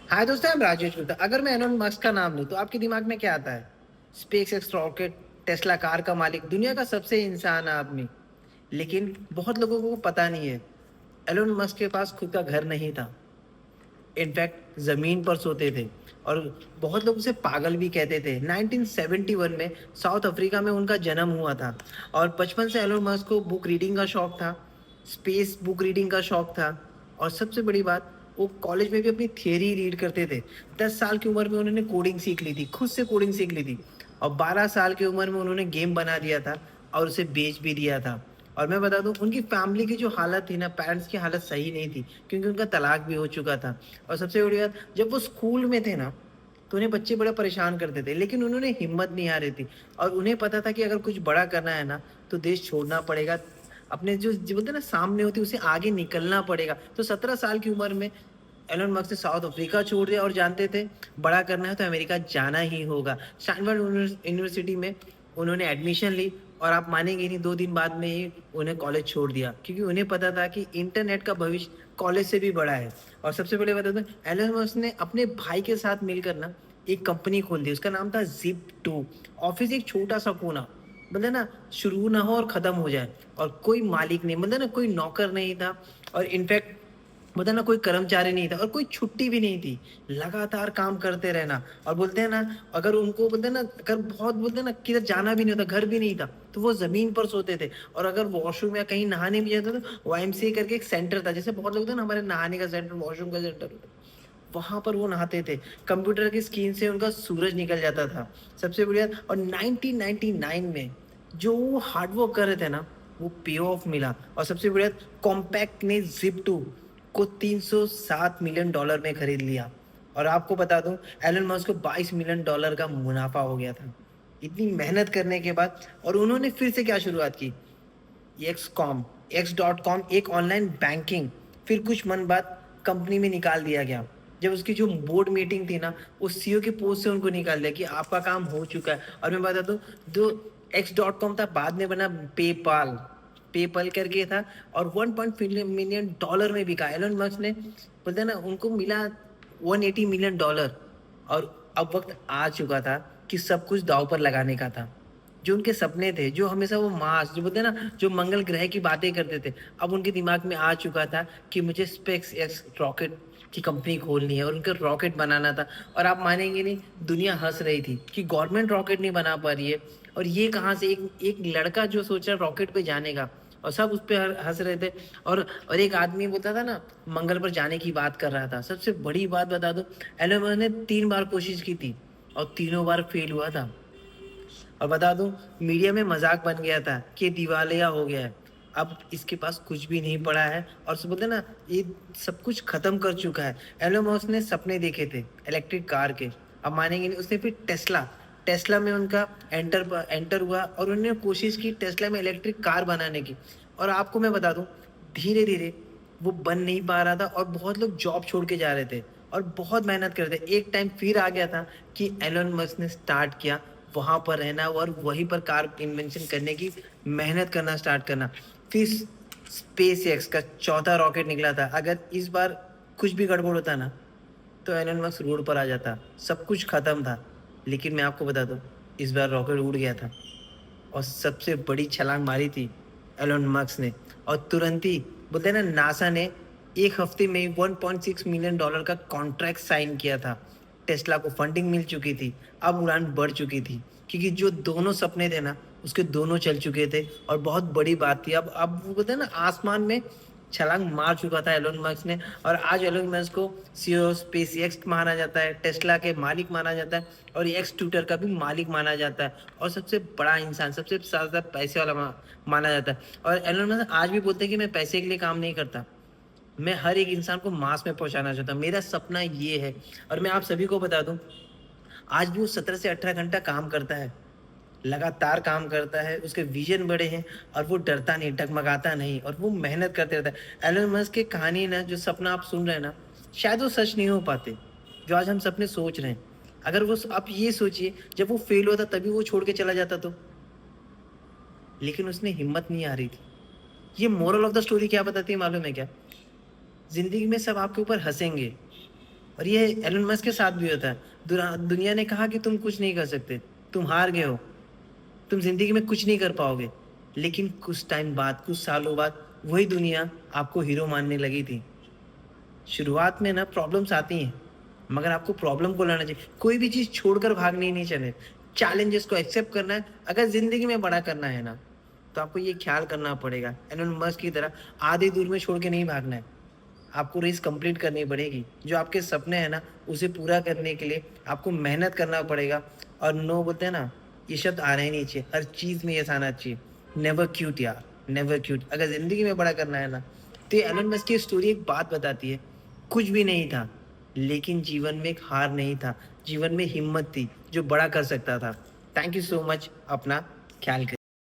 हाय दोस्तों, मैं राजेश गुप्ता। अगर मैं एलोन मस्क का नाम लूं तो आपके दिमाग में क्या आता है? Space x rocket, Tesla car का मालिक, दुनिया का सबसे इंसान आदमी। लेकिन बहुत लोगों को पता नहीं है, एलोन मस्क के पास खुद का घर नहीं था। इनफैक्ट जमीन पर सोते थे। और बहुत लोग उसे पागल भी कहते थे। 1971 में साउथ अफ्रीका में उनका जन्म हुआ था। और बचपन से एलोन मस्क को बुक रीडिंग का शौक था। स्पेस बुक रीडिंग का शौक था। और सबसे बड़ी बात, वो कॉलेज में भी अपनी थियरी रीड करते थे। 10 साल की उम्र में उन्होंने कोडिंग सीख ली थी, खुद से कोडिंग सीख ली थी। और 12 साल की उम्र में उन्होंने गेम बना दिया था और उसे बेच भी दिया था। और मैं बता दूं, उनकी फैमिली की जो हालत थी ना, पेरेंट्स की हालत सही नहीं थी, क्योंकि उनका तलाक भी हो चुका था। और सबसे बड़ी बात, जब वो स्कूल में थे ना, तो उन्हें बच्चे बड़ा परेशान करते थे, लेकिन उन्होंने हिम्मत नहीं हारी थी। और उन्हें पता था कि अगर कुछ बड़ा करना है ना, तो देश छोड़ना पड़ेगा। अपने जो बोलते हैं ना, सामने होती, उसे आगे निकलना पड़ेगा। तो 17 साल की उम्र में एलन मस्क ने साउथ अफ्रीका छोड़ दिया और जानते थे बड़ा करना है तो अमेरिका जाना ही होगा। स्टैनफोर्ड यूनिवर्सिटी में उन्होंने एडमिशन ली। और आप मानेंगे नहीं, 2 दिन बाद में ही उन्हें कॉलेज छोड़ दिया, क्योंकि उन्हें पता था कि इंटरनेट का भविष्य कॉलेज से भी बड़ा है। और सबसे बड़ी बात है, एलन मस्क ने अपने भाई के साथ मिलकर ना एक कंपनी खोल दी। उसका नाम था जिप 2। ऑफिस एक छोटा सा कोना, मतलब ना, शुरू ना हो और खत्म हो जाए। और कोई मालिक नहीं, मतलब ना, कोई नौकर नहीं था। और इनफैक्ट मतलब ना, कोई कर्मचारी नहीं था और कोई छुट्टी भी नहीं थी। लगातार काम करते रहना। और बोलते हैं ना, अगर उनको बोलते हैं ना, अगर बहुत बोलते हैं ना, किधर जाना भी नहीं होता, घर भी नहीं था, तो वो जमीन पर सोते थे। और अगर वॉशरूम या कहीं नहाने भी जाते तो वाईएमसीए करके एक सेंटर था, जैसे बहुत लोग थे ना, हमारे नहाने का सेंटर, वॉशरूम का सेंटर, वहां पर वो नहाते थे। कंप्यूटर की स्क्रीन से उनका सूरज निकल जाता था। सबसे बढ़िया, और 1999 में जो वो हार्डवर्क कर रहे थे ना, वो पे ऑफ मिला। और सबसे बढ़िया, कॉम्पैक्ट ने जिप 2 को $307 मिलियन में खरीद लिया। और आपको बता दूं, एलन मस्क को $22 मिलियन का मुनाफा हो गया था, इतनी मेहनत करने के बाद। और उन्होंने फिर से क्या शुरुआत की? एक्स.कॉम एक ऑनलाइन बैंकिंग। फिर कुछ मन बाद कंपनी में निकाल दिया गया। जब उसकी जो बोर्ड मीटिंग थी ना, उस सीईओ के पोस्ट से उनको निकाल दिया कि आपका काम हो चुका है। और मैं बता दूं, जो एक्स.कॉम था, बाद में बना पेपाल। पेपल करके था। और 1.5 मिलियन डॉलर में बिका। एलन मस्क ने, बोलते हैं ना, उनको मिला $180 मिलियन। और अब वक्त आ चुका था कि सब कुछ दांव पर लगाने का था। जो उनके सपने थे, जो हमेशा वो मार्स, जो बोलते हैं ना, जो मंगल ग्रह की बातें करते थे, अब उनके दिमाग में आ चुका था कि मुझे स्पेस एक्स रॉकेट की कंपनी खोलनी है और उनका रॉकेट बनाना था। और आप मानेंगे नहीं, दुनिया हंस रही थी कि गवर्नमेंट रॉकेट नहीं बना पा रही है। और ये कहाँ से, एक एक लड़का जो सोच रहा रॉकेट पे जाने का, और सब उस पे हंस रहे थे। और एक आदमी बोलता था ना, मंगल पर जाने की बात कर रहा था। सबसे बड़ी बात बता दो, एलन मस्क ने 3 बार कोशिश की थी और तीनों बार फेल हुआ था। और बता दूं, मीडिया में मजाक बन गया था कि दिवालिया हो गया है। अब इसके पास कुछ भी नहीं पड़ा है। और सब बोलते हैं ना, ये सब कुछ खत्म कर चुका है। एलोन मस्क ने सपने देखे थे इलेक्ट्रिक कार के। अब मानेंगे नहीं, उसने फिर टेस्ला टेस्ला में उनका एंटर एंटर हुआ और उन्होंने कोशिश की टेस्ला में इलेक्ट्रिक कार बनाने की। और आपको मैं बता दूं, धीरे धीरे वो बन नहीं पा रहा था और बहुत लोग जॉब छोड़ के जा रहे थे और बहुत मेहनत कर रहे थे। एक टाइम फिर आ गया था कि एलोन मस्क ने स्टार्ट किया वहां पर रहना और वहीं पर कार इन्वेंशन करने की मेहनत करना स्टार्ट करना। फिर स्पेस एक्स का चौथा रॉकेट निकला था। अगर इस बार कुछ भी गड़बड़ होता ना, तो एलन मस्क रोड पर आ जाता, सब कुछ खत्म था। लेकिन मैं आपको बता दूं, इस बार रॉकेट उड़ गया था और सबसे बड़ी छलांग मारी थी एलोन मस्क ने। और तुरंत ही, बोलते हैं ना, नासा ने एक हफ्ते में 1.6 मिलियन डॉलर का कॉन्ट्रैक्ट साइन किया था। टेस्ला को फंडिंग मिल चुकी थी। अब उड़ान बढ़ चुकी थी, क्योंकि जो दोनों सपने थे ना, उसके दोनों चल चुके थे। और बहुत बड़ी बात थी, अब वो बोलते हैं ना, आसमान में छलांग मार चुका था एलोन मस्क ने। और आज एलोन मस्क को सीईओ स्पेस एक्स माना जाता है, टेस्ला के मालिक माना जाता है, और एक्स ट्विटर का भी मालिक माना जाता है। और सबसे बड़ा इंसान, सबसे ज्यादा पैसे वाला माना जाता है। और एलोन मस्क आज भी बोलते हैं कि मैं पैसे के लिए काम नहीं करता, मैं हर एक इंसान को मास में पहुंचाना चाहता हूँ, मेरा सपना ये है। और मैं आप सभी को बता दूं, आज भी वो 17 से 18 घंटा काम करता है, लगातार काम करता है, उसके विजन बड़े हैं। और वो डरता नहीं, डगमगाता नहीं, और वो मेहनत करते रहता है। एलन मस्क की कहानी ना, जो सपना आप सुन रहे हैं ना, शायद वो सच नहीं हो पाते, जो आज हम सपने सोच रहे हैं। अगर वो, आप ये सोचिए, जब वो फेल होता तभी वो छोड़ के चला जाता तो। लेकिन उसने हिम्मत नहीं आ रही थी। ये मोरल ऑफ द स्टोरी क्या बताती है मालूम है क्या? जिंदगी में सब आपके ऊपर हंसेंगे, और ये एलन मस्क के साथ भी होता है। दुनिया ने कहा कि तुम कुछ नहीं कर सकते, तुम हार गए हो, तुम ज़िंदगी में कुछ नहीं कर पाओगे। लेकिन कुछ टाइम बाद, कुछ सालों बाद वही दुनिया आपको हीरो मानने लगी थी। शुरुआत में ना प्रॉब्लम्स आती हैं, मगर आपको प्रॉब्लम को लड़ना चाहिए। कोई भी चीज़ छोड़कर भागनी नहीं चाहिए। चैलेंजेस को एक्सेप्ट करना है। अगर ज़िंदगी में बड़ा करना है ना, तो आपको ये ख्याल करना पड़ेगा, एलन मस्क की तरह आधी दूर में छोड़ के नहीं भागना है। आपको रेस कंप्लीट करनी पड़ेगी। जो आपके सपने हैं ना, उसे पूरा करने के लिए आपको मेहनत करना पड़ेगा। और नो बोलते हैं ना, ये शब्द आना ही नहीं चाहिए। हर चीज़ में ये आना चाहिए। नेवर क्यूट यार, नेवर क्यूट। अगर ज़िंदगी में बड़ा करना है ना, तो ये एलन मस्क की स्टोरी एक बात बताती है। कुछ भी नहीं था, लेकिन जीवन में एक हार नहीं था। जीवन में हिम्मत थी, जो बड़ा कर सकता था। Thank you so much. अपना ख्याल करिए।